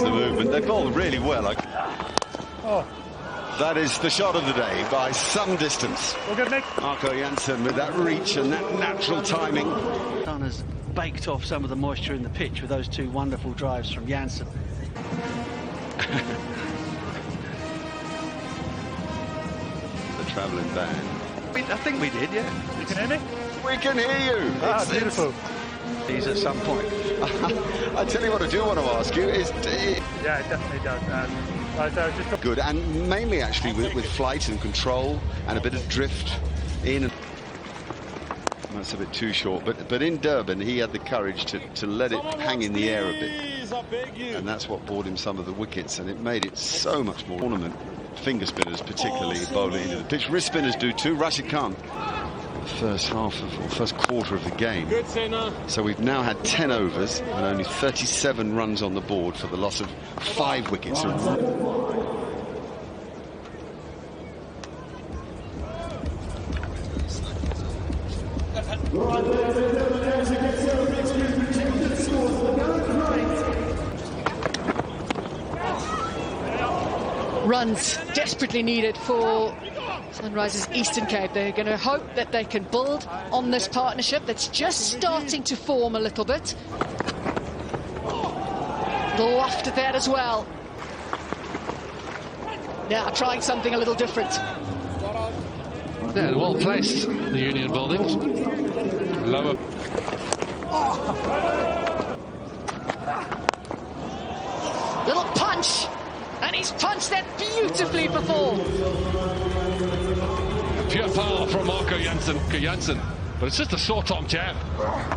the movement. They bowled really well. That is the shot of the day by some distance. All good, Nick. Marco Jansen with that reach and that natural timing. Sun has baked off some of the moisture in the pitch with those two wonderful drives from Jansen. The travelling band. I think we did, yeah. You can hear me? We can hear you. Ah, beautiful. These at some point. I tell you what I do want to ask you is... Yeah, it definitely does. Just good, and mainly actually with flight and control and a bit of drift in. That's a bit too short, but in Durban he had the courage to let it hang in the air a bit, and that's what bought him some of the wickets, and it made it so much more ornament. Finger spinners particularly bowling into the pitch. Wrist spinners do too. Rashid Khan. First quarter of the game. So we've now had 10 overs and only 37 runs on the board for the loss of 5 wickets. Runs desperately needed for Sunrisers Eastern Cape. They're going to hope that they can build on this partnership that's just starting to form a little bit. Little after that as well. Now trying something a little different. Yeah, well placed, the Union Buildings. Lower. Little punch, and he's punched that beautifully before. Pure power from Marco Jansen, but it's just a short-arm jab,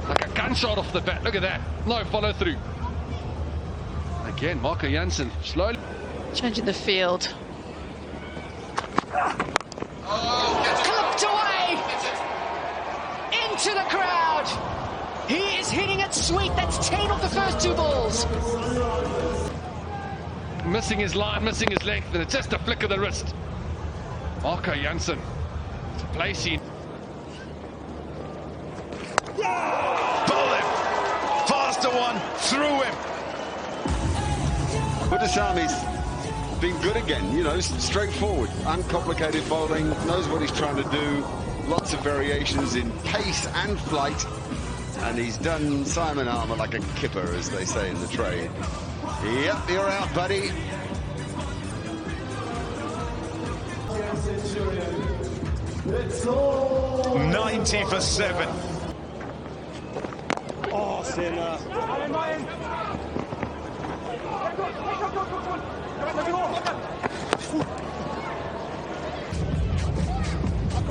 like a gunshot off the bat. Look at that, no follow through. Again, Marco Jansen slowly Changing the field. Clipped away into the crowd. He is hitting it sweet. That's 10 of the first 2 balls. missing his line, missing his length, and it's just a flick of the wrist. Marco Jansen to place him. Pull him. Faster one through him. 𝒔𝒑𝒆𝒏's been good again, you know, straightforward, uncomplicated bowling, knows what he's trying to do, lots of variations in pace and flight, and he's done Simon Armour like a kipper, as they say in the trade. Yep, you're out, buddy. It's 90 for 7. Oh, sinner.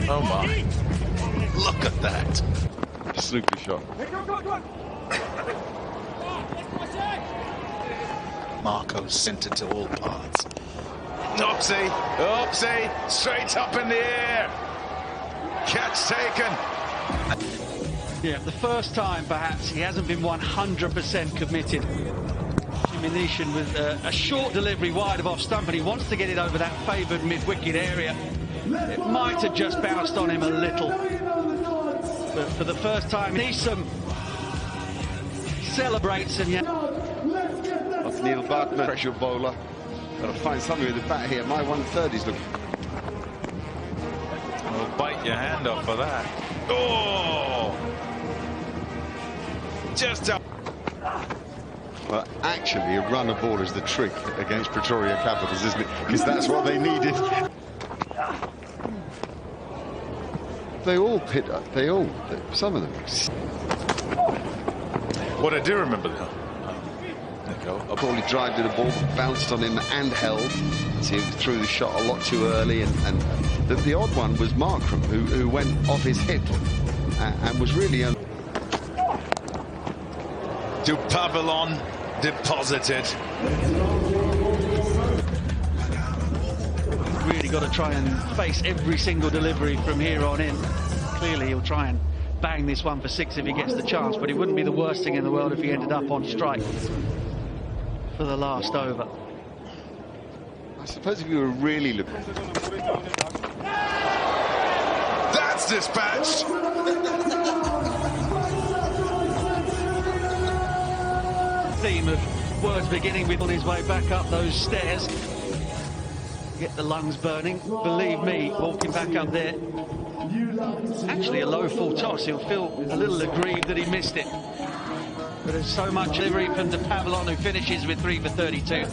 Oh my. Look at that. Snooker shot. Marco sent it to all parts. Oopsie, oopsie, straight up in the air. Catch taken. Yeah, the first time perhaps he hasn't been 100% committed. Dshiminishyn with a short delivery wide of off stump, and he wants to get it over that favoured mid-wicket area. It might have just bounced on him a little. But for the first time, Neeson celebrates, and yeah. Neil Bartman, pressure bowler. Got to find something with the bat here. My 130's looking. Well, bite your hand off for that. Oh! Just up. Well, actually, a runner ball is the trick against Pretoria Capitals, isn't it? Because that's what they needed. They all pit up. Some of them. What I do remember, though. Poorly drive to the ball, bounced on him and held. So he threw the shot a lot too early, and the odd one was Markram, who went off his hip and was really To Pavilion deposited. Really got to try and face every single delivery from here on in. Clearly he'll try and bang this one for 6 if he gets the chance, but it wouldn't be the worst thing in the world if he ended up on strike for the last over. I suppose if you were really looking. That's dispatched. Theme of words beginning with on his way back up those stairs. Get the lungs burning. Believe me, walking back up there. Actually a low full toss. He'll feel a little aggrieved that he missed it. But there's so much delivery from 𝒕𝒊𝒏𝒏𝒂𝒂𝒊𝒏𝒈, who finishes with 3 for 32.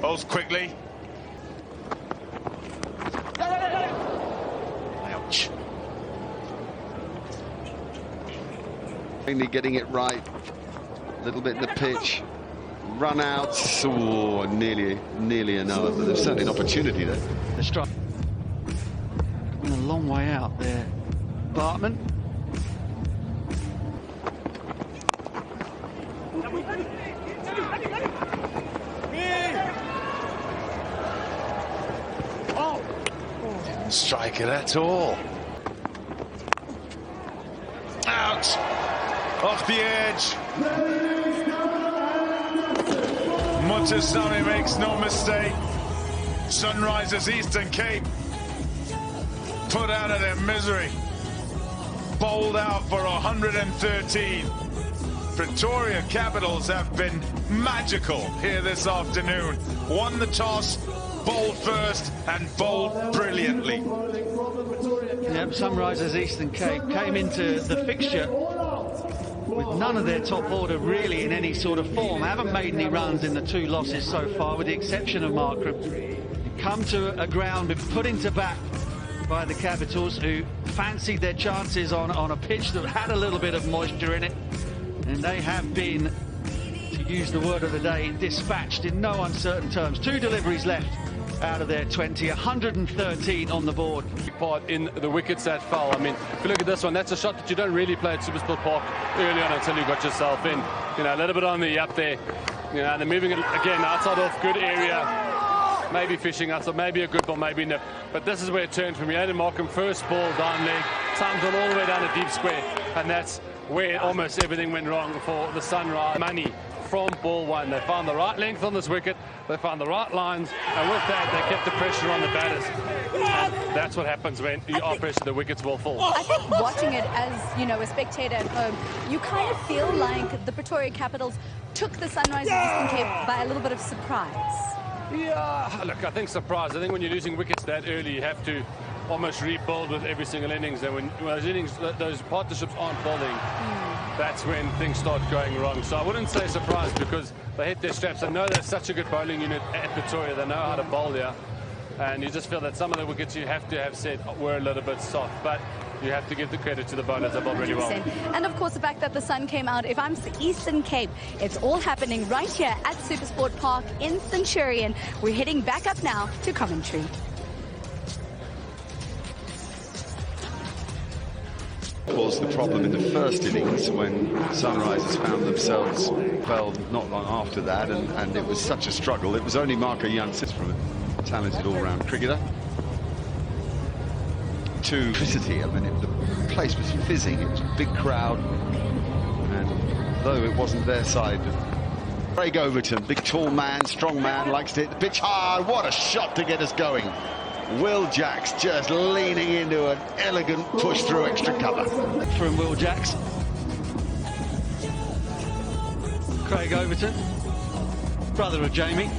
Bowls quickly. Ouch. Mainly getting it right. A little bit in the pitch. Run outs. Oh, nearly another. But there's certainly an opportunity there. The strike. A long way out there. Bartman. Didn't strike it at all. Out. Off the edge. Montesami makes no mistake. Sunrisers Eastern Cape put out of their misery. Bowled out for 113. Pretoria Capitals have been magical here this afternoon. Won the toss, bowled first, and bowled brilliantly. Yep, Sunrisers Eastern Cape came into the fixture with none of their top order really in any sort of form. Haven't made any runs in the 2 losses so far, with the exception of Markram. Come to a ground, been put into bat by the Capitals, who fancied their chances on a pitch that had a little bit of moisture in it. And they have been, to use the word of the day, dispatched in no uncertain terms. 2 deliveries left out of their 20, 113 on the board. Part in the wickets that fell. I mean, if you look at this one, that's a shot that you don't really play at Supersport Park early on until you got yourself in. You know, a little bit on the up there. You know, and they're moving it again outside off, good area. Maybe fishing outside, maybe a good ball, maybe nip. But this is where it turned from. You had to mark him first ball down leg, times on all the way down a deep square, and that's where almost everything went wrong for the Sunrise. Money from ball 1. They found the right length on this wicket, they found the right lines, and with that they kept the pressure on the batters. And that's what happens when you are pressure, the wickets will fall. I think watching it as, you know, a spectator at home, you kind of feel like the Pretoria Capitals took the Sunrisers Eastern Cape by a little bit of surprise. Yeah, look, I think surprise. I think when you're losing wickets that early, you have to almost rebuild with every single innings. And when those innings, those partnerships aren't bowling, that's when things start going wrong. So I wouldn't say surprise, because they hit their straps. They know they're such a good bowling unit at Pretoria. They know how to bowl here. And you just feel that some of the wickets you have to have set were a little bit soft. But you have to give the credit to the bowlers. They bowled really well. And of course the fact that the sun came out. If I'm the Eastern Cape, it's all happening right here at Supersport Park in Centurion. We're heading back up now to commentary. Caused the problem in the first innings when Sunrisers found themselves, well, not long after that, and it was such a struggle. It was only Marco Jansen, from a talented all-round cricketer, to electricity. I mean, the place was fizzing. It was a big crowd, and though it wasn't their side, Craig Overton, big tall man, strong man, likes to hit the pitch hard. What a shot to get us going. Will Jacks just leaning into an elegant push through extra cover. From Will Jacks. Craig Overton, brother of Jamie.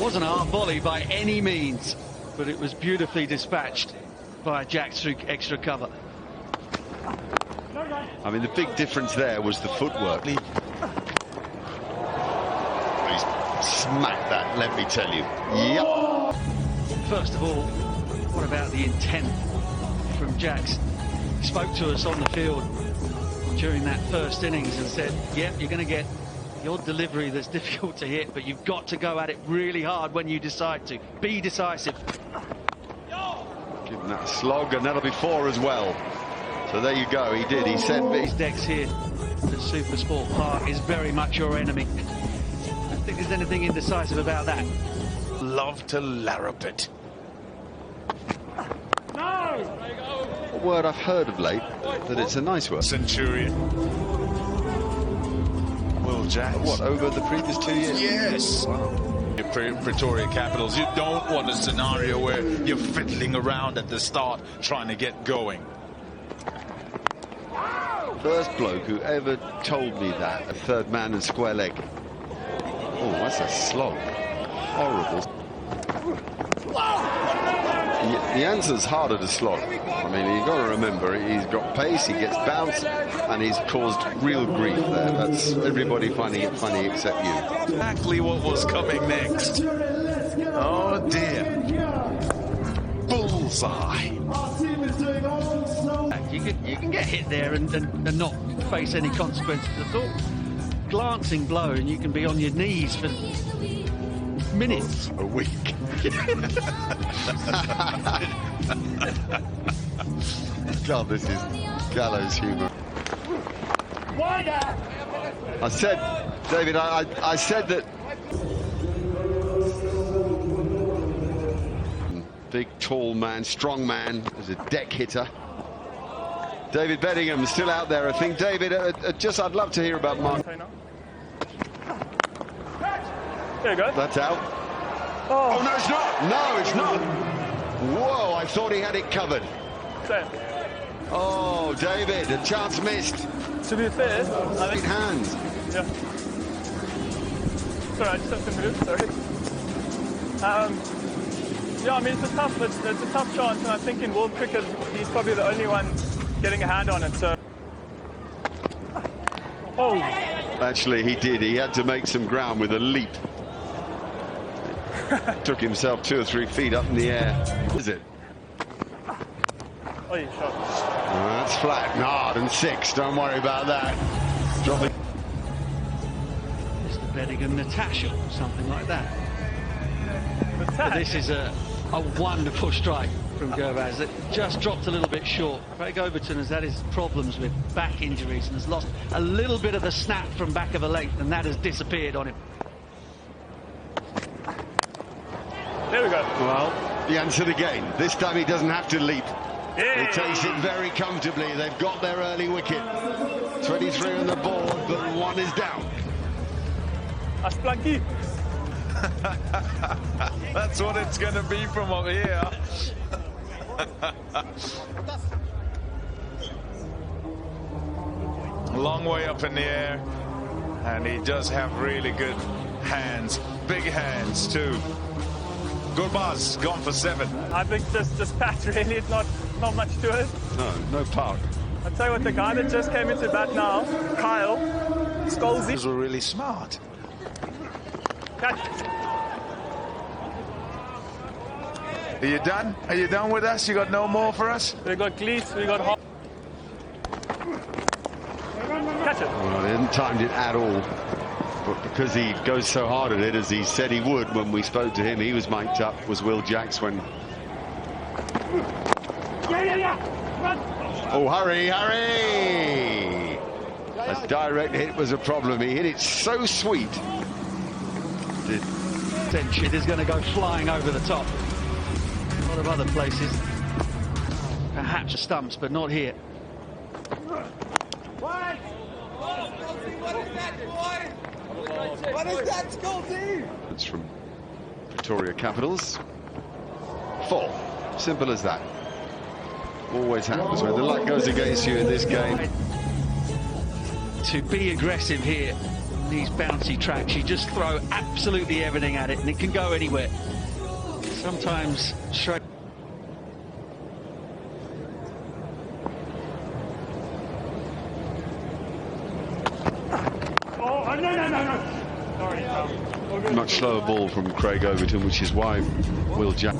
Wasn't a hard volley by any means, but it was beautifully dispatched by Jacks through extra cover. I mean, the big difference there was the footwork. He's smacked that, let me tell you. Yep. First of all, what about the intent from Jacks? He spoke to us on the field during that first innings and said, yep, you're going to get your delivery that's difficult to hit, but you've got to go at it really hard when you decide to. Be decisive. Give him that slog, and that'll be 4 as well. So there you go, he did. He said these decks here at Supersport Park is very much your enemy. I don't think there's anything indecisive about that. Love to larrup it. a word I've heard of late, that it's a nice word. Centurion. Will Jacks. What, over the previous 2 years? Yes. Wow. Pretoria Capitals, you don't want a scenario where you're fiddling around at the start trying to get going. First bloke who ever told me that, a third man and square leg. Oh, that's a slog. Horrible. The answer's harder to slog. I mean, you've got to remember, he's got pace, he gets bounced, and he's caused real grief there. That's everybody finding it funny except you. Exactly what was coming next. Oh dear. Bullseye. You can get hit there and not face any consequences at all. Glancing blow and you can be on your knees for minutes. A week. God, this is gallows humour. I said, David, I said that. Big, tall man, strong man, is a deck hitter. David Bedingham still out there, I think. David, I'd love to hear about Mark. There you go. That's out. Oh, no, it's not. No, it's not. Whoa, I thought he had it covered. Same. Oh, David, a chance missed. To be fair, I think... Hands. Yeah. Sorry, I just have to move, sorry. Yeah, I mean, it's a tough chance, and I think in world cricket, he's probably the only one getting a hand on it, so... Oh! Actually, he did. He had to make some ground with a leap. Took himself 2 or 3 feet up in the air. Is it? Oh, you shot. That's flat. Nard and 6. Don't worry about that. Dropping. Mr. Bedingham, Natasha, or something like that. But this is a wonderful strike from Gsvs that just dropped a little bit short. Craig Overton has had his problems with back injuries and has lost a little bit of the snap from back of a length, and that has disappeared on him. There we go. Well, he answered again. This time he doesn't have to leap. Yeah. He takes it very comfortably. They've got their early wicket. 23 on the board, but 1 is down. 𝒔𝒕𝒊𝒏𝒆𝒔. That's what it's going to be from up here. Long way up in the air, and he does have really good hands, big hands too. Good buzz, gone for 7. I think just pat, really. It's not much to it. No power. I'll tell you what, the guy that just came into bat now, Kyle Scholzy. These were really smart. Catch. Are you done? Are you done with us? You got no more for us? We got Glees, we got Hop. Catch it. Well, he hadn't timed it at all. But because he goes so hard at it, as he said he would when we spoke to him, he was mic'd up, was Will Jacks when... Run. Oh, hurry! A direct hit was a problem. He hit it so sweet. It is going to go flying over the top. A lot of other places. Perhaps stumps, but not here. What is that, Scholzy? It's from Pretoria Capitals. 4. Simple as that. Always happens when the luck goes against you in this game. To be aggressive here, these bouncy tracks, you just throw absolutely everything at it and it can go anywhere. Sometimes straight. Oh, no. Sorry, Much slower ball from Craig Overton, which is why Will Jack,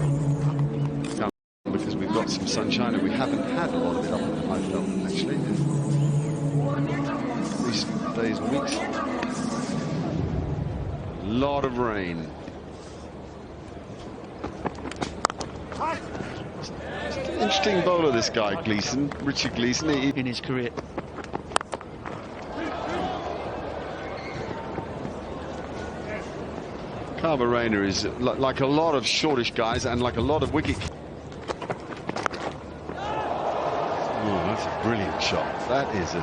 because we've got some sunshine and we haven't had a lot of it up in I felt actually in recent days and weeks. A lot of rain. Interesting bowler, this guy Gleeson, Richard Gleeson, in his career. Carver is like a lot of shortish guys and like a lot of wicket. Oh, that's a brilliant shot. That is a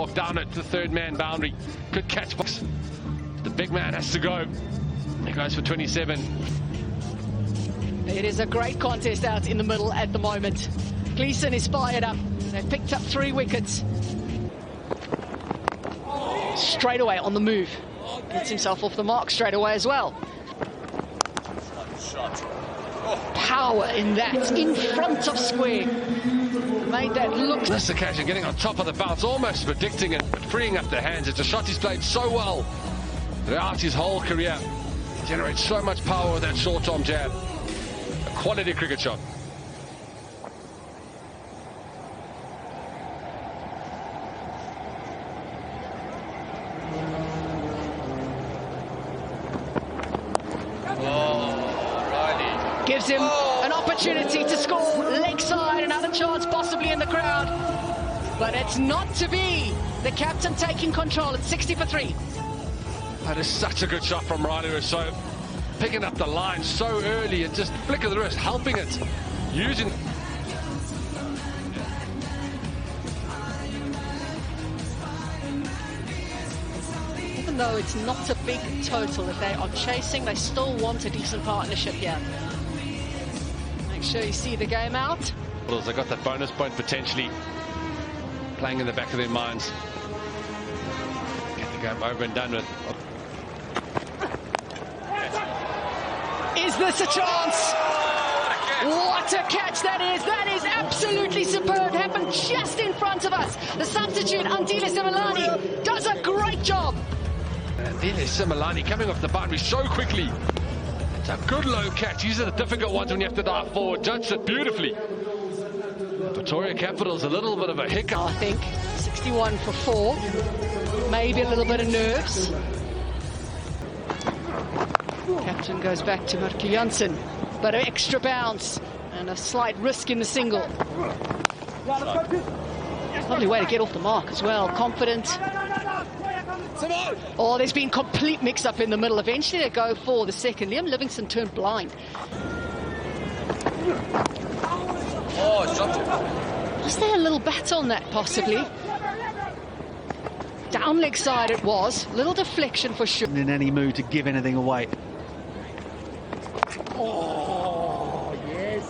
off down at the third man boundary. Good catch box. The big man has to go. He goes for 27. It is a great contest out in the middle at the moment. Gleeson is fired up. They've picked up 3 wickets. Straight away on the move. Gets himself off the mark straight away as well. Power in that, in front of square. Made that look. This occasion getting on top of the bounce, almost predicting it, but freeing up the hands. It's a shot he's played so well throughout his whole career. He generates so much power with that short-arm jab. A quality cricket shot. Gives him an opportunity to score leg side, another chance possibly in the crowd. But it's not to be. The captain taking control at 60 for 3. That is such a good shot from Riley Rousseau. Picking up the line so early and just flick of the wrist, helping it. Using... Even though it's not a big total that they are chasing, they still want a decent partnership here. Make sure you see the game out. They got that bonus point potentially playing in the back of their minds. Get the game over and done with. Is this a chance? What a catch that is! That is absolutely superb. Happened just in front of us. The substitute, Andile Simelane, does a great job. Andile Simelane coming off the boundary so quickly. It's a good low catch. These are the difficult ones when you have to dive forward. Judged it beautifully. Pretoria Capital's a little bit of a hiccup. I think 61 for 4. Maybe a little bit of nerves. Captain goes back to Mark Jansen, but an extra bounce and a slight risk in the single. Lovely way to get off the mark as well. Confident. Oh, there's been complete mix-up in the middle. Eventually they go for the second. Liam Livingstone turned blind. Oh, it's dropped it. Was there a little bat on that, possibly? Down leg side it was. Little deflection for sure. In any mood to give anything away. Oh, yes.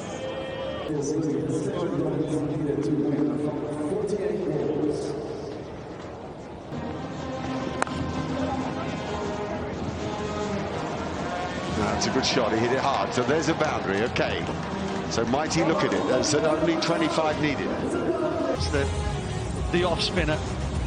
That's a good shot. He hit it hard. So there's a boundary. Okay. So might he look at it? There's only 25 needed. The off spinner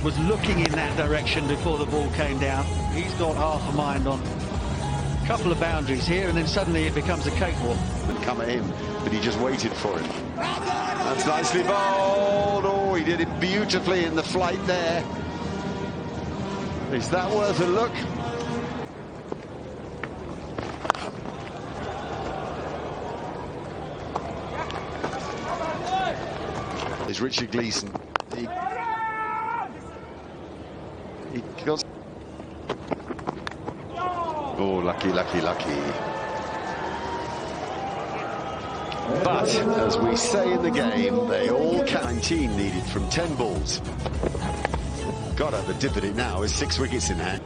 was looking in that direction before the ball came down. He's got half a mind on a couple of boundaries here, and then suddenly it becomes a cakewalk. And come at him, but he just waited for him. That's nicely bowled. Oh, he did it beautifully in the flight there. Is that worth a look? Is Richard Gleeson. He goes. Oh, lucky. But, as we say in the game, they all count. 19 needed from 10 balls. Got to have a dip at it now. With 6 wickets in hand.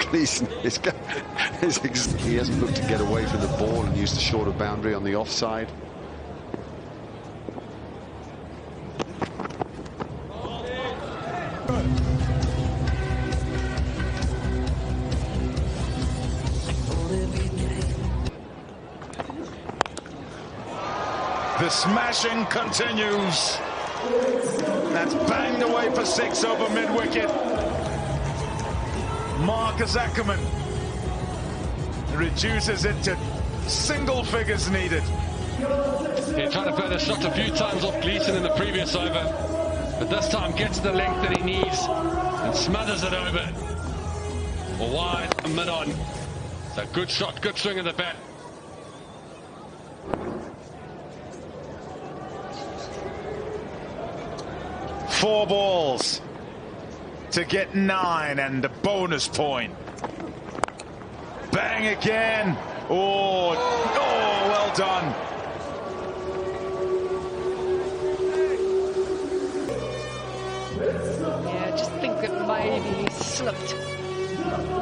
Gleeson he hasn't looked to get away from the ball and used the shorter boundary on the offside. The smashing continues. That's banged away for 6 over mid-wicket. Marcus Ackerman reduces it to single figures needed. He tried to play the shot a few times off Gleeson in the previous over, but this time gets the length that he needs and smothers it over. Or wide and mid-on. It's a good shot, good swing of the bat. Four balls to get 9 and a bonus point. Bang again. Oh, well done. Yeah, just think that maybe he slipped.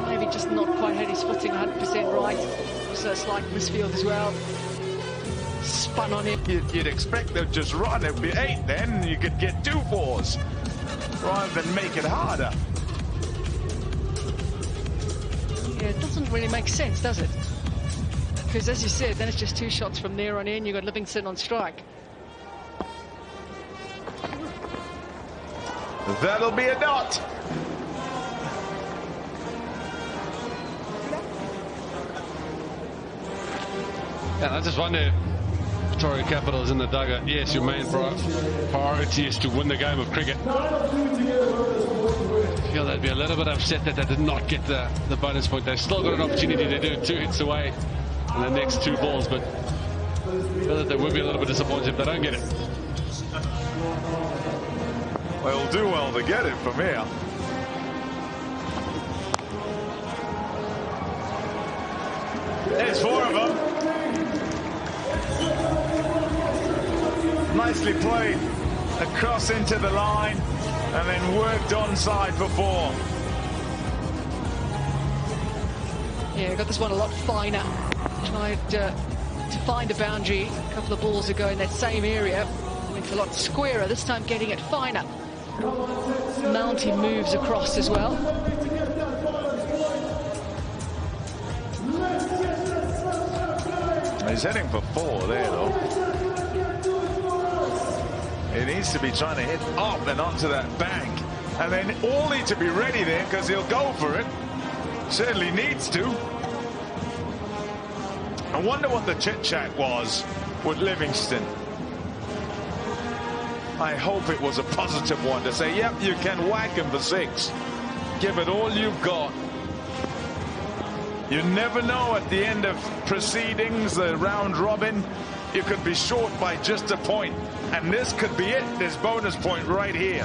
Maybe just not quite had his footing 100% right. So it's like misfield as well. Spun on him. You'd expect they'd just run. It'd be 8 then, and you could get 2 4s rather than make it harder. Yeah, it doesn't really make sense, does it? Because as you said, then it's just 2 shots from there on in. You've got Livingston on strike. That'll be a dot. And I just wonder, Pretoria Capital is in the dugout. Yes, your main priority is to win the game of cricket. I feel they'd be a little bit upset that they did not get the bonus point. They've still got an opportunity to do 2 hits away in the next 2 balls, but I feel that they would be a little bit disappointed if they don't get it. They'll do well to get it from here. There's 4 of them. Nicely played across into the line and then worked onside for 4. Yeah, got this one a lot finer. Tried to find a boundary a couple of balls ago in that same area. Went a lot squarer, this time getting it finer. Mounty moves across as well. He's heading for 4 there, though. He needs to be trying to hit up and onto that bank. And then all need to be ready there because he'll go for it. Certainly needs to. I wonder what the chit-chat was with Livingston. I hope it was a positive one to say, yep, you can whack him for 6. Give it all you've got. You never know at the end of proceedings, the round robin, you could be short by just a point. And this could be it, this bonus point right here.